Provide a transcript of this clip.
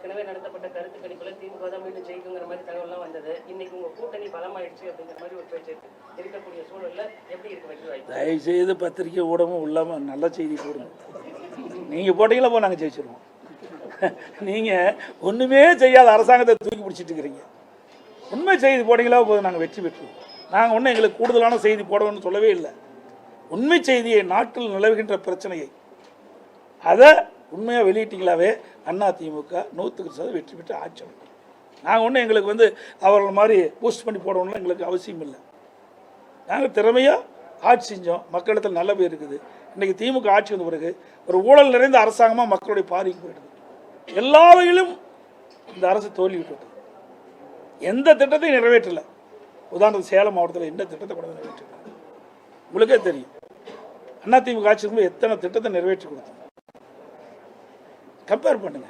ஏற்கனவே நடத்தப்பட்ட கருத்து கணிப்புல திமுக தான் மீண்டும் ஜெயிக்குங்கிற மாதிரி தகவல்லாம் வந்தது. இன்னைக்கு உங்க கூட்டணி பலமாயிடுச்சு அப்படிங்கிற மாதிரி ஒரு பேச்சு இருக்கக்கூடிய சூழல்ல எப்படி இருக்கு வெற்றி வாய்ப்பு? தயவு செய்து பத்திரிகை ஊடகம் இல்லாம நல்ல செய்தி போடுங்க. நீங்க போட்டீங்களா போ, நாங்க ஜெயிச்சிருவோம். நீங்க ஒண்ணுமே செய்யாத அரசாங்கத்தை தூக்கி பிடிச்சிட்டு இருக்கிறீங்க. உண்மை செய்தி போட்டீங்களா போதும், நாங்கள் வெற்றி பெற்றுவோம். நாங்கள் ஒன்றும் எங்களுக்கு கூடுதலான செய்தி போடணும்னு சொல்லவே இல்லை. உண்மை செய்தியை, நாட்டில் நிலவுகின்ற பிரச்சனையை அதை உண்மையாக வெளியிட்டீங்களாவே அதிமுக 100% வெற்றி பெற்று ஆட்சி அமைக்கும். நாங்கள் ஒன்றும் எங்களுக்கு அவர்கள் மாதிரி பூஸ்ட் பண்ணி போடணும்னு எங்களுக்கு அவசியம் இல்லை. நாங்கள் திறமையாக ஆட்சி செஞ்சோம், மக்களிடத்தில் நல்ல பேர் இருக்குது. இன்றைக்கி திமுக ஆட்சி வந்த பிறகு ஒரு ஊழல் நிறைந்த அரசாங்கமாக மக்களுடைய பாதிக்கு போயிடுது. எல்லா வகையிலும் இந்த அரசு தோல்வி விட்டுவிட்டது. எந்த திட்டத்தையும் நிறைவேற்றலை. உதாரணத்துக்கு சேலம் மாவட்டத்தில் எந்த திட்டத்தை கூட நிறைவேற்றல. உங்களுக்கே தெரியும், அதிமுக ஆட்சி எத்தனை திட்டத்தை நிறைவேற்றி கொடுத்தோம். கம்பேர் பண்ணுங்க.